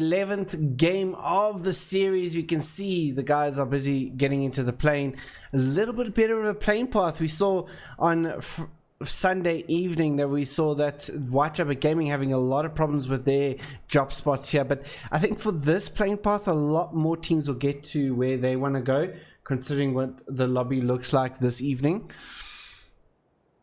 11th game of the series. You can see the guys are busy getting into the plane. A little bit better of a plane path. We saw on Sunday evening that Whitejumper Gaming having a lot of problems with their drop spots here, but I think for this plane path a lot more teams will get to where they want to go, considering what the lobby looks like this evening.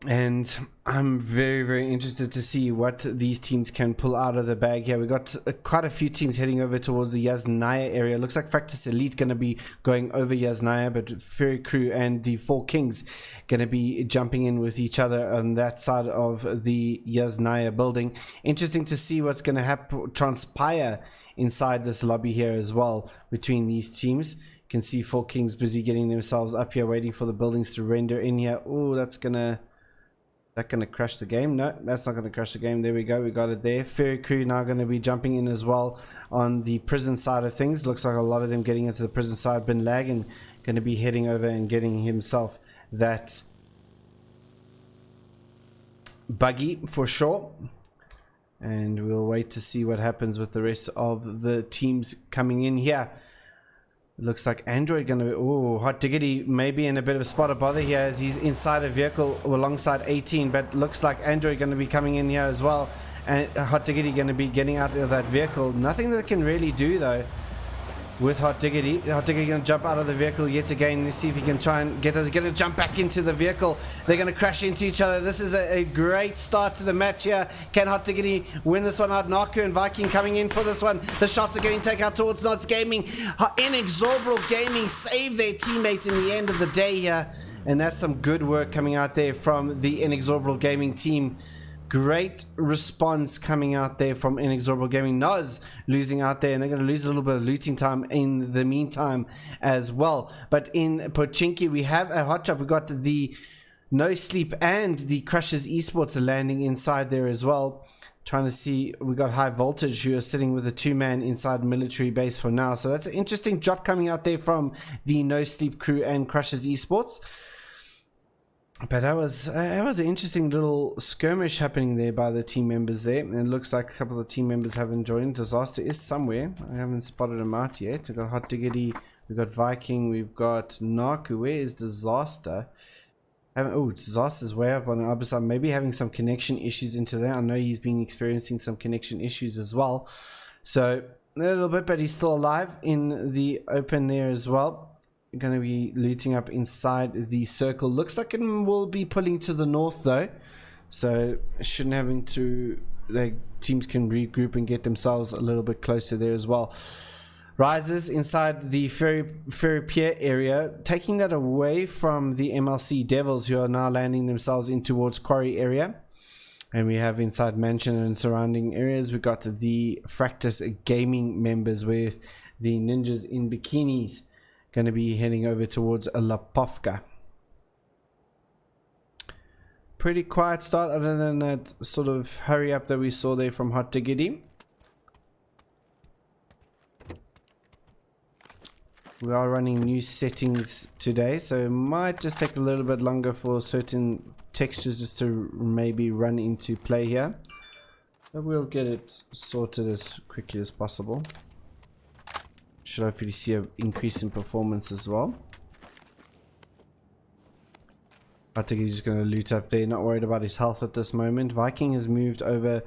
And I'm very, very interested to see what these teams can pull out of the bag here. We got quite a few teams heading over towards the Yasnaya area. Looks like Practice Elite going to be going over Yasnaya, but Fairy Crew and the Four Kings going to be jumping in with each other on that side of the Yasnaya building. Interesting to see what's going to transpire inside this lobby here as well between these teams. You can see Four Kings busy getting themselves up here, waiting for the buildings to render in here. Oh, that's gonna crash the game. No, that's not gonna crash the game. There we go, we got it there. Fairy Crew now going to be jumping in as well on the prison side of things. Looks like a lot of them getting into the prison side. Bin Laden going to be heading over and getting himself that buggy for sure. And we'll wait to see what happens with the rest of the teams coming in here. Looks like Android going to be, oh, Hot Diggity maybe in a bit of a spot of bother here as he's inside a vehicle alongside 18, but looks like Android going to be coming in here as well, and Hot Diggity going to be getting out of that vehicle. Nothing that can really do though with Hot Diggity. Hot Diggity going to jump out of the vehicle yet again. Let's see if he can try and get us. Going to jump back into the vehicle. They're going to crash into each other. This is a great start to the match here. Can Hot Diggity win this one out? Naku and Viking coming in for this one. The shots are getting taken out towards Nods Gaming. Inexorable Gaming save their teammates in the end of the day here. And that's some good work coming out there from the Inexorable Gaming team. Great response coming out there from Inexorable Gaming. Noz losing out there, and they're going to lose a little bit of looting time in the meantime as well. But in Pochinki, we have a hot drop. We got the No Sleep and the Crushers Esports are landing inside there as well. Trying to see, we got High Voltage who are sitting with a two-man inside military base for now. So that's an interesting drop coming out there from the No Sleep crew and Crushers Esports. But that was an interesting little skirmish happening there by the team members there. And it looks like a couple of team members haven't joined. Disaster is somewhere. I haven't spotted him out yet. We've got Hot Diggity, we've got Viking, we've got Naku. Where is Disaster? Oh, Disaster's way up on the other side. Maybe having some connection issues into there. I know he's been experiencing some connection issues as well. So a little bit, but he's still alive in the open there as well. Going to be looting up inside the circle. Looks like it will be pulling to the north though, so shouldn't having to, the teams can regroup and get themselves a little bit closer there as well. Rises inside the Ferry Pier area, taking that away from the MLC Devils, who are now landing themselves in towards Quarry area. And we have inside Mansion and surrounding areas, we got the Fractus Gaming members with the Ninjas in Bikinis going to be heading over towards Lapovka. Pretty quiet start other than that sort of hurry up that we saw there from Hot Diggity. We are running new settings today, so it might just take a little bit longer for certain textures just to maybe run into play here, but we'll get it sorted as quickly as possible. Should hopefully see an increase in performance as well. I think he's just going to loot up there, not worried about his health at this moment. Viking has moved over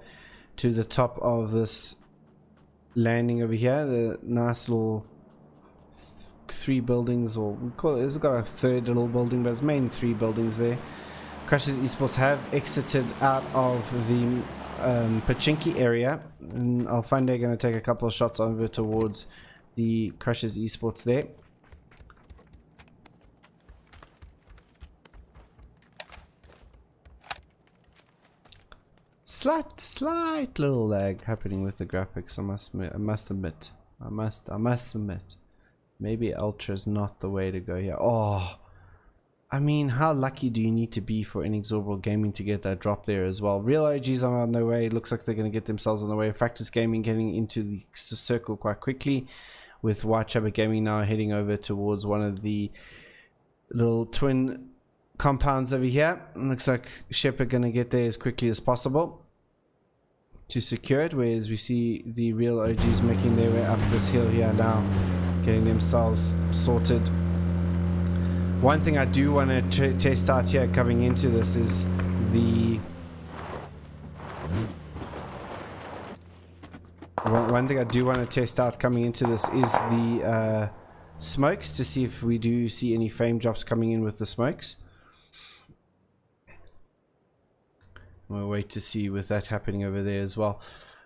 to the top of this landing over here. The nice little three buildings, or we call it, it's got a third little building, but it's main three buildings there. Crushers Esports have exited out of the Pochinki area, and Alfande are going to take a couple of shots over towards the Crushers Esports there. Slight little lag happening with the graphics. I must admit. Maybe Ultra is not the way to go here. Oh, I mean, how lucky do you need to be for Inexorable Gaming to get that drop there as well? Real OGs are on their way. Looks like they're going to get themselves on the way. Fractus Gaming getting into the circle quite quickly, with Whitejumper Gaming now heading over towards one of the little twin compounds over here. Looks like Shepard going to get there as quickly as possible. to secure it, whereas we see the real OGs making their way up this hill here now, getting themselves sorted. One thing I do want to test out here coming into this is the one thing I do want to test out coming into this is the smokes, to see if we do see any fame drops coming in with the smokes. We'll wait to see with that happening over there as well.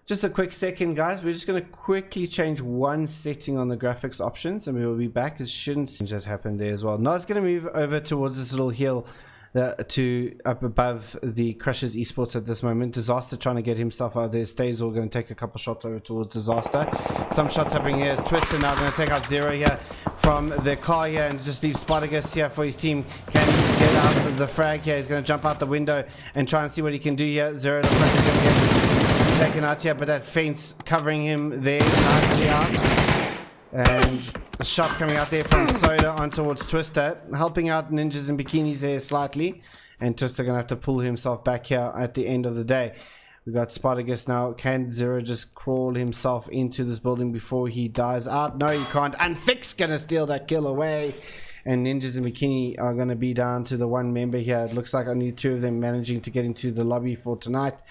Just a quick second, guys. We're just going to quickly change one setting on the graphics options, and we will be back. It shouldn't see that happen there as well. Now it's going to move over towards this little hill to up above the Crushers Esports at this moment. Disaster trying to get himself out there. Stays all going to take a couple shots over towards Disaster. Some shots happening here. Is Twister now going to take out Zero here from the car here and just leave Spartacus here for his team. Can he get out of the frag here? He's going to jump out the window and try and see what he can do here. Zero looks like he's going to get taken out here, but that fence covering him there nicely out. And shots coming out there from Soda on towards Twister, helping out Ninjas in Bikinis there slightly, and Twister gonna have to pull himself back here at the end of the day. We got Spartacus now. Can Zero just crawl himself into this building before he dies out? No, he can't. And Fix gonna steal that kill away, and Ninjas in Bikini are gonna be down to the one member here. It looks like only two of them managing to get into the lobby for tonight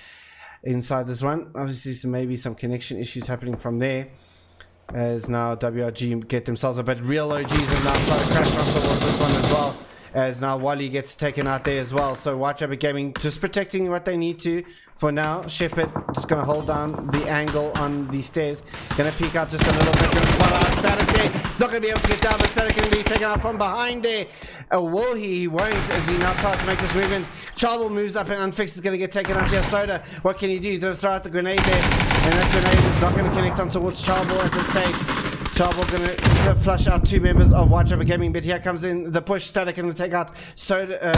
inside this one. Obviously maybe some connection issues happening from there, as now WRG get themselves a bit. Real OGs and now try to crash on towards this one as well, as now Wally gets taken out there as well. So Whitechapel Gaming just protecting what they need to for now. Shepard just going to hold down the angle on the stairs, going to peek out just a little bit, going to spot out Static there. He's not going to be able to get down, but Static going to be taken out from behind there. Will he? He won't, as he now tries to make this movement. Charvel moves up and Unfixed is going to get taken out here. Soda, what can he do? He's going to throw out the grenade there, and that grenade is not going to connect on towards Charvel at this stage. Charvel going to flush out two members of Whitechapel Gaming, but here comes in the push. Static going to take out Soda,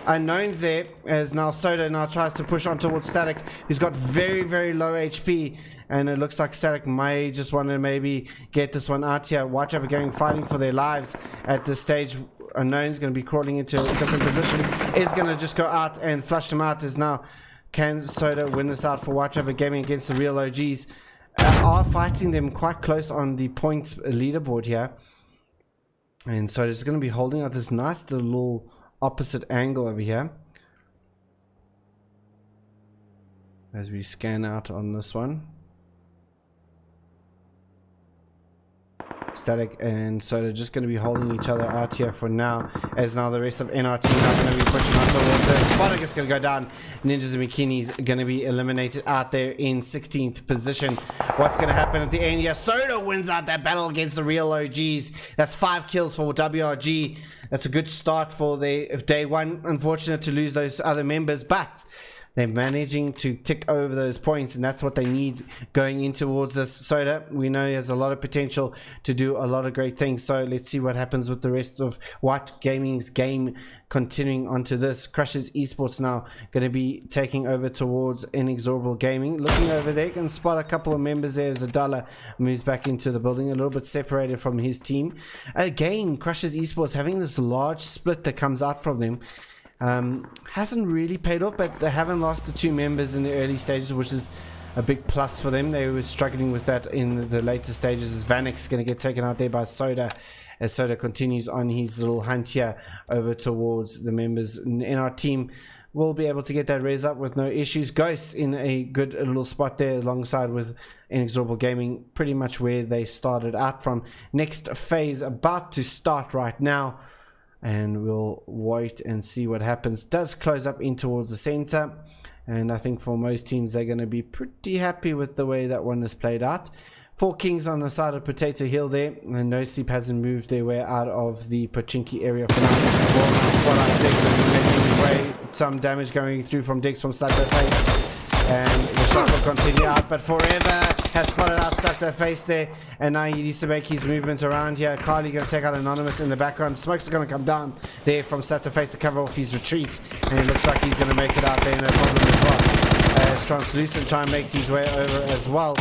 Unknowns there, as now Soda now tries to push on towards Static, who's got very, very low HP, and it looks like Static may just want to maybe get this one out here. Whitechapel Gaming fighting for their lives at this stage. Unknown's going to be crawling into a different position, is going to just go out and flush them out, as now can Soda win this out for Whitechapel Gaming against the real OGs. Are fighting them quite close on the points leaderboard here, and so it's going to be holding out this nice little opposite angle over here as we scan out on this one. Static and Soda just going to be holding each other out here for now, as now the rest of NRT now going to be pushing on towards it. Spartacus going to go down. Ninjas and Bikinis going to be eliminated out there in 16th position. What's going to happen at the end here? Soda wins out that battle against the real OGs. That's 5 kills for WRG. That's a good start for their day one. Unfortunate to lose those other members, but they're managing to tick over those points, and that's what they need going in towards this. Soda, we know he has a lot of potential to do a lot of great things, so let's see what happens with the rest of White Gaming's game continuing onto this. Crushers Esports now going to be taking over towards Inexorable Gaming. Looking over there, can spot a couple of members there as Adala moves back into the building, a little bit separated from his team. Again, Crushers Esports having this large split that comes out from them. Hasn't really paid off, but they haven't lost the 2 members in the early stages, which is a big plus for them. They were struggling with that in the later stages, as Vanek's going to get taken out there by Soda, as Soda continues on his little hunt here over towards the members in our team. Will be able to get that res up with no issues. Ghosts in a good little spot there alongside with Inexorable Gaming, pretty much where they started out from. Next phase about to start right now, and we'll wait and see what happens. Does close up in towards the center, and I think for most teams they're going to be pretty happy with the way that one is played out. 4 Kings on the side of Potato Hill there, and No Sleep hasn't moved their way out of the Pochinki area for now. Well, nice spot on Diggs as making his way, some damage going through from Diggs from Stack That Face, and the shot will continue out, but Forever has spotted out Stack That Face there, and now he needs to make his movement around here. Carly going to take out Anonymous in the background. Smokes are going to come down there from Stack That Face to cover off his retreat, and it looks like he's going to make it out there, no problem as well. As Translucent try and makes his way over as well.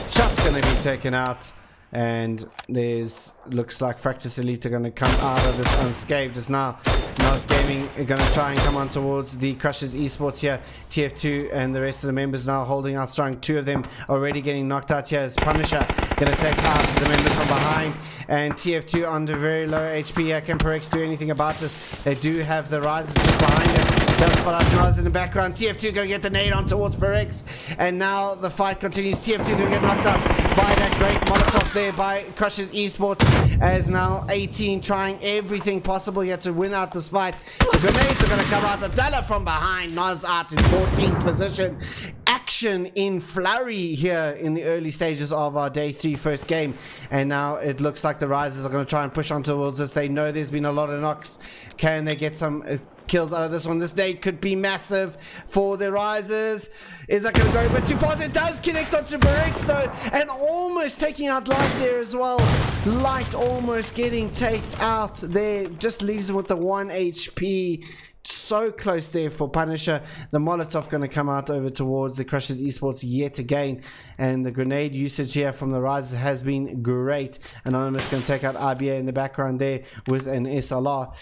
Shot's going to be taken out, and there's looks like Fractus Elite are going to come out of this unscathed, as now Mouse Gaming are going to try and come on towards the Crushers Esports here. TF2 and the rest of the members now holding out strong. Two of them already getting knocked out here as Punisher going to take out the members from behind. And TF2 under very low HP here. Can Pubg do anything about this? They do have the Risers just behind them. Does spot out Nas in the background. TF2 going to get the nade on towards Pubg. And now the fight continues. TF2 going to get knocked out by that great Molotov there by Crushers Esports. As now 18 trying everything possible here to win out this fight. The grenades are going to come out. Adela from behind. Nas out in 14th position. Action in flurry here in the early stages of our day 3 first game. And now it looks like the Risers are going to try and push on towards this. They know there's been a lot of knocks. Can they get some kills out of this one? This nade could be massive for the Risers. Is that going to go a bit too fast? It does connect onto Pubg though, and almost taking out Light there as well. Light almost getting taked out there. Just leaves him with the 1 HP. So close there for Punisher. The Molotov going to come out over towards the Crushers Esports yet again, and the grenade usage here from the Risers has been great. Anonymous going to take out RBA in the background there with an SLR.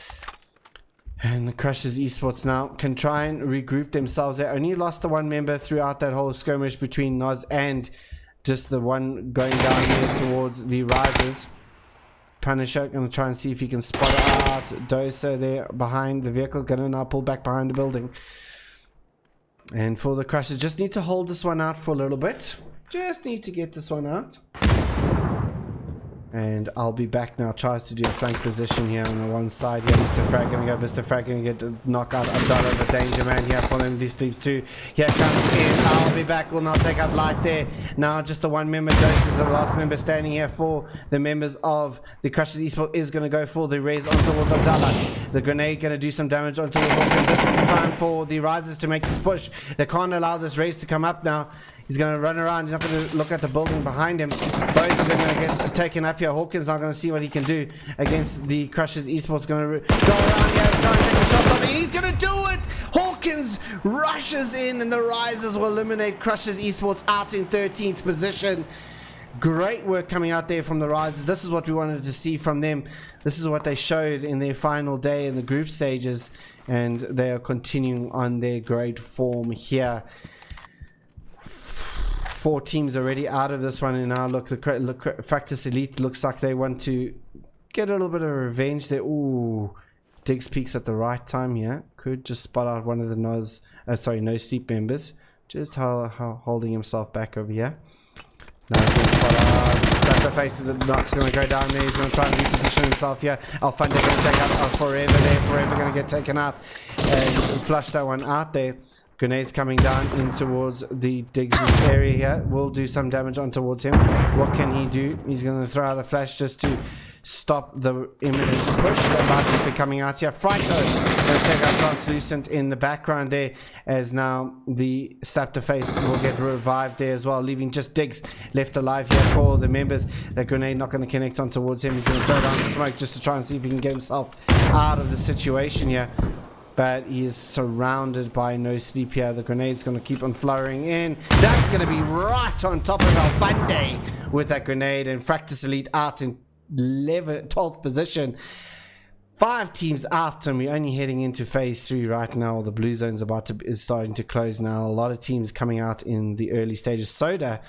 And the Crushers Esports now can try and regroup themselves. They only lost the one member throughout that whole skirmish between Noz and just the one going down here towards the Risers. Punisher going to try and see if he can spot out Dosa there behind the vehicle. Going to now pull back behind the building. And for the Crushers, just need to hold this one out for a little bit. Just need to get this one out. And I'll be back now. Tries to do a flank position here on the one side here. Mr. Frag gonna go. Mr. Frag gonna get a knockout. Abdallah, the danger man here for them. These sleeps too. Here comes in. I'll be back. Will not take out Light there. Now just the one member. Dose is the last member standing here for the members of the Crushers Esports. Is gonna go for the raise on towards Abdallah. The grenade gonna do some damage on towards Orkin. This is the time for the Risers to make this push. They can't allow this race to come up now. He's going to run around. He's not going to look at the building behind him. Both of them are going to get taken up here. Hawkins not going to see what he can do against the Crushers Esports. Going to go around here and try and take a shot on him. He's going to do it. Hawkins rushes in, and the Risers will eliminate Crushers Esports out in 13th position. Great work coming out there from the Risers. This is what we wanted to see from them. This is what they showed in their final day in the group stages, and they are continuing on their great form here. 4 teams already out of this one, and now look, Factus Elite looks like they want to get a little bit of revenge there. Ooh, Diggs peaks at the right time here. Could just spot out one of the No Sleep members. Just holding himself back over here. Now he's going to spot out. Slap the face of the Knock's going to go down there. He's going to try and reposition himself here. Alfunde going to take out Forever there. Forever going to get taken out and flush that one out there. Grenades coming down in towards the Diggs' area here. Will do some damage on towards him. What can he do? He's going to throw out a flash just to stop the imminent push that might just be coming out here. Franco going to take out Translucent in the background there, as now the Slap the Face will get revived there as well, leaving just Diggs left alive here for the members. The grenade not going to connect on towards him. He's going to throw down the smoke just to try and see if he can get himself out of the situation here. But he is surrounded by No Sleep here. The grenade's going to keep on flowering in. That's going to be right on top of Alfunde with that grenade. And Fractus Elite out in 12th position. 5 teams out, and we're only heading into phase 3 right now. The blue zone's is starting to close now. A lot of teams coming out in the early stages. Soda,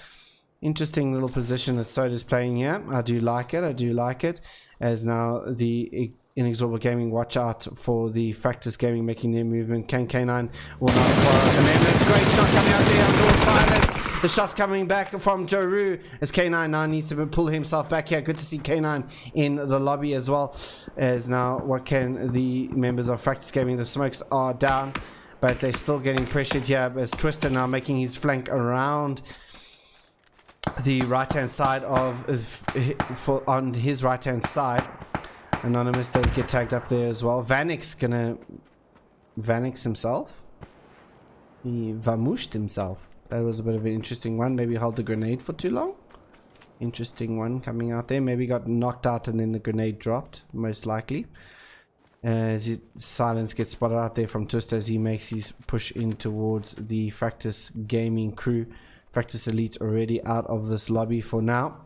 interesting little position that Soda's playing here. I do like it. I do like it. As now the Inexorable Gaming watch out for the Fractus Gaming making their movement. Can K9 will not swallow the members. Great shot coming out there on Door Silence. The shot's coming back from Joru as K9 now needs to pull himself back here. Good to see K9 in the lobby as well. As now, what can the members of Fractus Gaming? The smokes are down, but they're still getting pressured here. As Twister now making his flank around the right hand side on his right hand side. Anonymous does get tagged up there as well. Vanix gonna Vanix himself. He vamooshed himself. That was a bit of an interesting one. Maybe held the grenade for too long. Interesting one coming out there. Maybe got knocked out and then the grenade dropped, most likely. As Silence gets spotted out there from Twister as he makes his push in towards the Fractus Gaming crew. Fractus Elite already out of this lobby for now.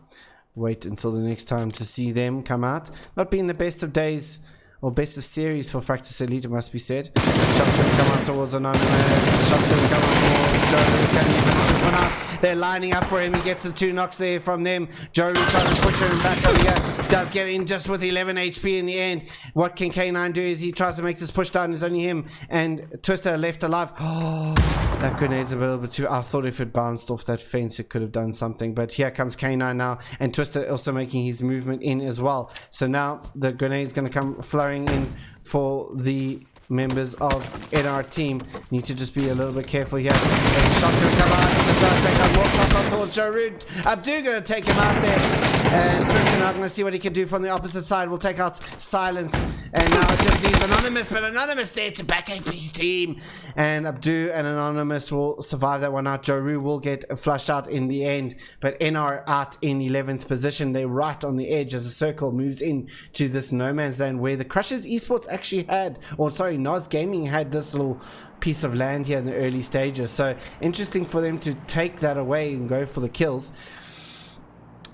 Wait until the next time to see them come out. Not being the best of days Or best of series for Fractus Elite, it must be said. Shots going to come on towards Anonymous. Shots going to come on towards Joe. Can he finish this one out? They're lining up for him. He gets the 2 knocks there from them. Joe trying to push him back over here. Does get in just with 11 HP in the end. What can K9 do is he tries to make this push down. It's only him and Twister left alive. Oh, that grenade's a little bit too... I thought if it bounced off that fence, it could have done something. But here comes K9 now. And Twister also making his movement in as well. So now the grenade's going to come flowing in for the members of NR team. Need to just be a little bit careful here. And shot's going to come out. The try take out more shots on towards Joe Rude. Abdu going to take him out there. And Tristan now going to see what he can do from the opposite side. We'll take out Silence. And now it just needs Anonymous. But Anonymous there to back up his team. And Abdu and Anonymous will survive that one out. Joe Rude will get flushed out in the end. But NR out in 11th position. They're right on the edge as the circle moves in to this no man's land where the Crushers Esports actually had, or sorry, Nos Gaming had this little piece of land here in the early stages. So interesting for them to take that away and go for the kills.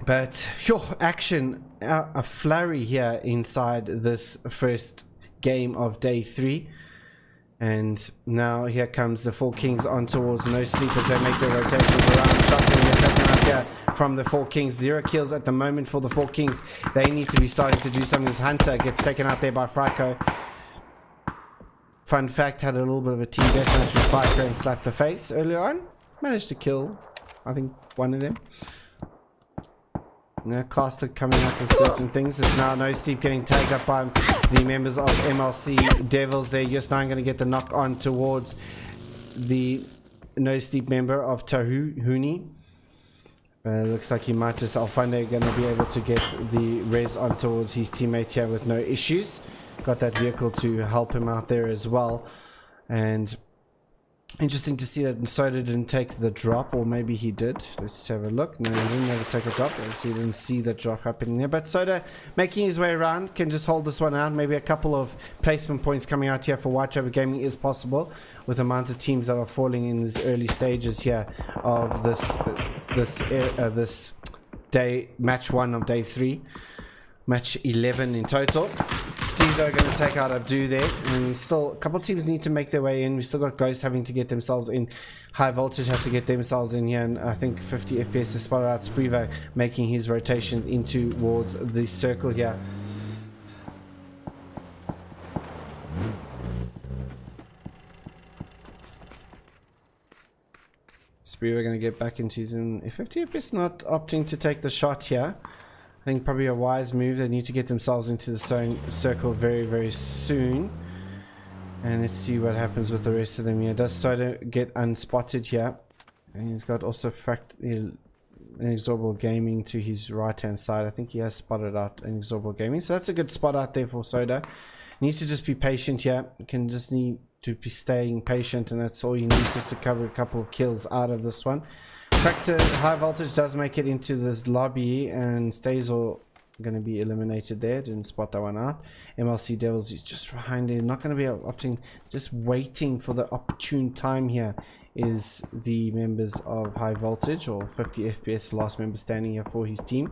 But action, a flurry here inside this first game of day 3. And now here comes the 4 Kings on towards No Sleep as they make their rotations around. Shots going to get taken out here from the 4 Kings. 0 kills at the moment for the 4 Kings. They need to be starting to do something. This Hunter gets taken out there by Frico. Fun fact, had a little bit of a team deathmatch with Frico and slapped the face earlier on. Managed to kill, I think, one of them. Now Caster coming up with certain things. It's now No Sleep getting tagged up by the members of MLC Devils there. Just now going to get the knock on towards the No Sleep member of Tahuni. It looks like he might just Alfunde going to be able to get the res on towards his teammate here with no issues. Got that vehicle to help him out there as well. And interesting to see that Soda didn't take the drop, or maybe he did. Let's have a look. No, he didn't ever take a drop. Obviously, he didn't see the drop happening there. But Soda making his way around, can just hold this one out. Maybe a couple of placement points coming out here for White Traver Gaming is possible with the amount of teams that are falling in these early stages here of this day, match 1 of day 3. Match 11 in total. Skizo are going to take out Abdu there, and still a couple of teams need to make their way in. We still got Ghosts having to get themselves in. High Voltage have to get themselves in here, and I think 50 FPS is spotted out. Spreever making his rotations in towards the circle here. Spreever going to get back into his own. If 50 FPS not opting to take the shot here, I think probably a wise move. They need to get themselves into the circle very, very soon. And let's see what happens with the rest of them here. Does Soda get unspotted here? And he's got also Inexorable Gaming to his right hand side. I think he has spotted out Inexorable Gaming. So that's a good spot out there for Soda. Needs to just be patient here. Can just need to be staying patient, and that's all he needs, just to cover a couple of kills out of this one. Tractor High Voltage does make it into this lobby, and stays all going to be eliminated there. Didn't spot that one out. MLC Devils is just behind it. Not going to be opting, just waiting for the opportune time here is the members of High Voltage, or 50 FPS, last member standing here for his team.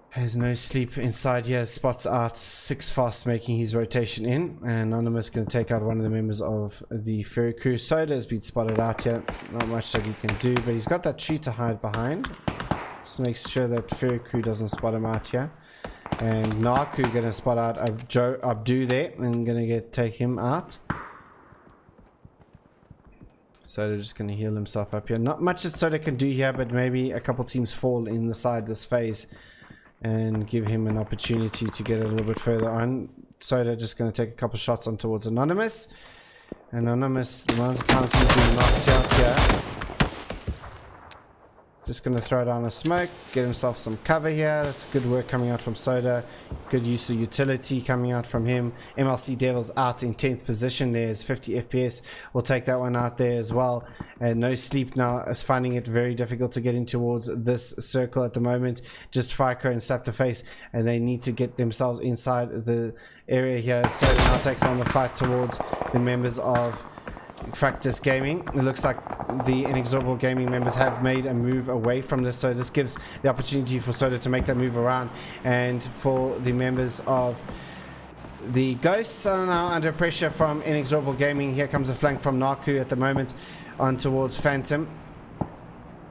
Has No Sleep inside here, spots out 6 Fast making his rotation in, and Anonymous going to take out one of the members of the Ferry Crew. Soda has been spotted out here, not much that he can do, but he's got that tree to hide behind. Just makes sure that Ferry Crew doesn't spot him out here. And Naku going to spot out Abdu there, and going to take him out. Soda just going to heal himself up here. Not much that Soda can do here, but maybe a couple teams fall inside this phase and give him an opportunity to get a little bit further on. Soda just going to take a couple shots on towards Anonymous. Anonymous, the amount of times he's been knocked out here. Just going to throw down a smoke, get himself some cover here. That's good work coming out from Soda. Good use of utility coming out from him. MLC Devils out in 10th position. There's 50 FPS. We'll take that one out there as well. And No Sleep now is finding it very difficult to get in towards this circle at the moment. Just Frico and slap the face, and they need to get themselves inside the area here. Soda now takes on the fight towards the members of Fractus Gaming. It looks like the Inexorable Gaming members have made a move away from this, so this gives the opportunity for Soda to make that move around, and for the members of The Ghosts are now under pressure from Inexorable Gaming. Here comes a flank from Naku at the moment on towards Phantom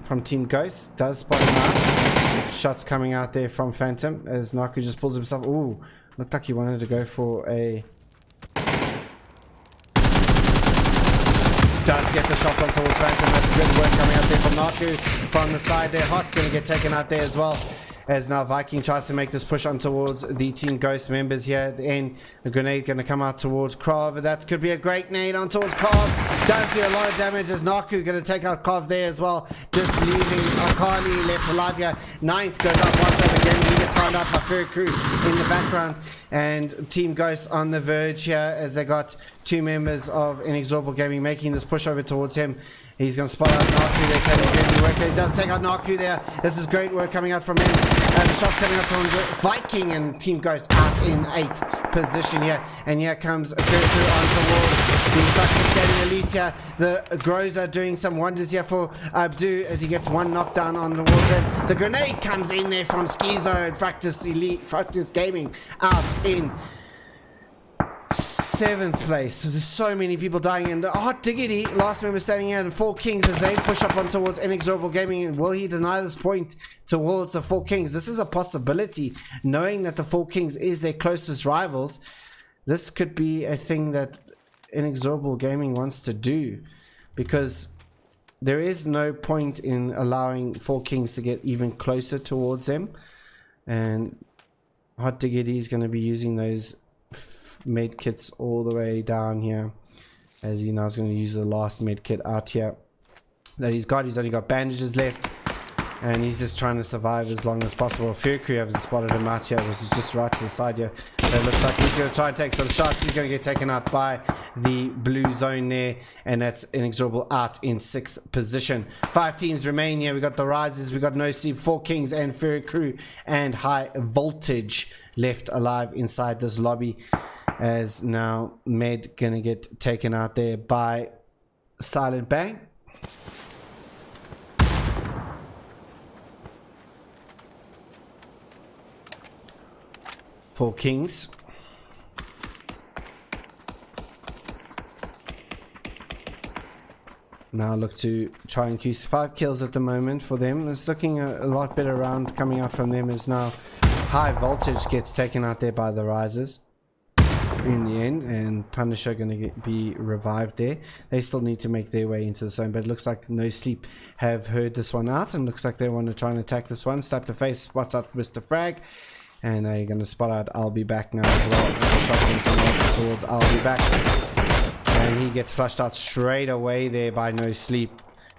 from Team Ghosts. Does spot him out. Shots coming out there from Phantom as Naku just pulls himself. Ooh, looked like he wanted to go for a... Does get the shots on towards Phantom. That's good work coming out there from Naku from the side there. Hot's going to get taken out there as well. As now Viking tries to make this push on towards the Team Ghost members here at the end. The grenade going to come out towards Krav. That could be a great nade on towards Krav. Does do a lot of damage as Naku going to take out Krav there as well. Just leaving Akali left alive here. Ninth goes up once over again. He gets found out by Fur Crew in the background. And Team Ghost on the verge here as they got two members of Inexorable Gaming making this push over towards him. He's going to spot out Naku there. Can he get any work there? He does take out Naku there. This is great work coming out from him. And the shots coming out from Viking and Team Ghost out in 8th position here. And here comes Furku on towards the Fractus Gaming Elite here. The Groza doing some wonders here for Abdu as he gets one knockdown on towards him. The grenade comes in there from Skizo and Fractus Gaming out in 7th place. So there's so many people dying, and Hot Diggity, last member standing here, and Four Kings as they push up on towards Inexorable Gaming. And will he deny this point towards the Four Kings? This is a possibility, knowing that the Four Kings is their closest rivals. This could be a thing that Inexorable Gaming wants to do, because there is no point in allowing Four Kings to get even closer towards them. And Hot Diggity is going to be using those med kits all the way down here, as he now is going to use the last med kit out here that he's got. He's only got bandages left, and he's just trying to survive as long as possible. Furku hasn't spotted him out here, which is just right to the side here. So it looks like he's going to try and take some shots. He's going to get taken out by the blue zone there, and that's Inexorable out in 6th position. 5 teams remain here. We got the Rises, we got No Sleep, Four Kings, and Furku, and High Voltage left alive inside this lobby. As now Med gonna get taken out there by Silent Bang. Four Kings. Now look to try and queue 5 kills at the moment for them. It's looking a lot better round coming out from them, as now High Voltage gets taken out there by the Risers in the end, and Punisher going to be revived there. They still need to make their way into the zone, but it looks like No Sleep have heard this one out, and looks like they want to try and attack this one. Slap the face, spots out Mr. Frag, and they're going to spot out I'll Be Back now as well. Shots going to come out towards I'll Be Back, and he gets flushed out straight away there by No Sleep.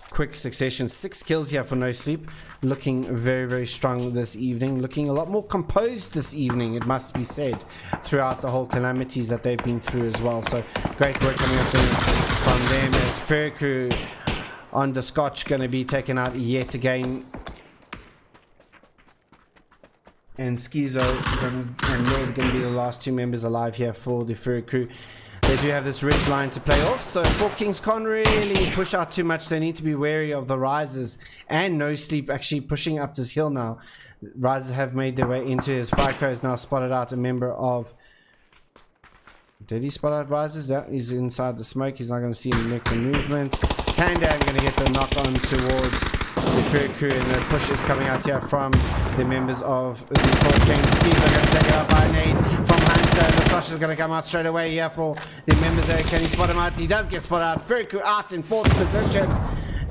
Quick succession, 6 kills here for No Sleep. Looking very, very strong this evening. Looking a lot more composed this evening, it must be said, throughout the whole calamities that they've been through as well. So great work coming up from them, as Furku on the Scotch going to be taken out yet again. And Skizo and Ned going to be the last 2 members alive here for the Furku. They do have this ridge line to play off, so Four Kings can't really push out too much. They need to be wary of the Risers and No Sleep actually pushing up this hill now. Risers have made their way into his Fyco has now spotted out a member of... Did he spot out Risers? Yeah, he's inside the smoke. He's not going to see him make the movement. Kandan going to get the knock on towards the Furku, and the push is coming out here from the members of the Four Kings. Skis are going to take it out by a nade from Hunter. The flush is going to come out straight away here for the members there. Can he spot him out? He does get spotted out. Furku out in 4th position.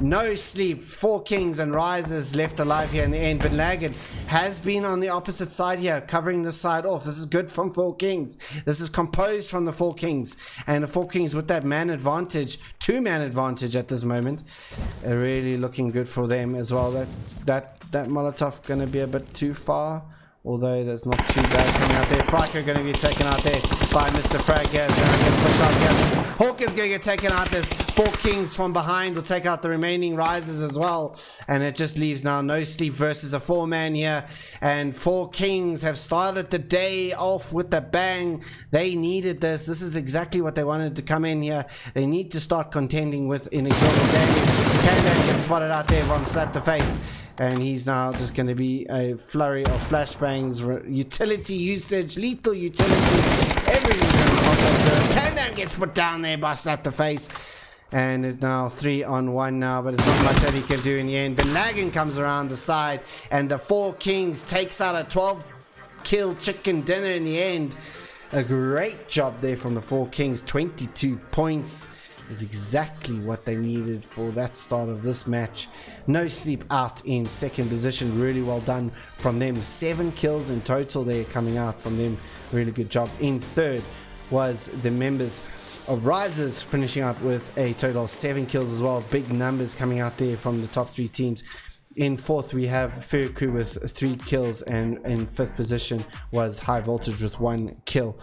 No Sleep, Four Kings and Risers left alive here in the end, but Laggard has been on the opposite side here, covering this side off. This is good from Four Kings. This is composed from the Four Kings, and the Four Kings with that man advantage, 2-man advantage at this moment, are really looking good for them as well. That Molotov going to be a bit too far, although that's not too bad coming out there. Friker going to be taken out there by Mr. Frag here, so I'm going to push out here. Hawk is going to get taken out. There's Four Kings from behind will take out the remaining Risers as well, and it just leaves now No Sleep versus a 4-man here, and Four Kings have started the day off with a bang. They needed this. This is exactly what they wanted to come in here. They need to start contending with Inexorable Gaming. Kandan gets spotted out there from Slap the Face, and he's now just going to be a flurry of flashbangs, utility usage, lethal utility, everything gets put down there by Slap the Face. And it's now 3-on-1 now, but it's not much that he can do in the end. But Lagan comes around the side, and the Four Kings takes out a 12-kill chicken dinner in the end. A great job there from the Four Kings. 22 points is exactly what they needed for that start of this match. No Sleep out in second position. Really well done from them. 7 kills in total there coming out from them. Really good job. In third was the members of Risers, finishing out with a total of 7 kills as well. Big numbers coming out there from the top 3 teams. In fourth we have Fair Crew with 3 kills, and in fifth position was High Voltage with 1 kill.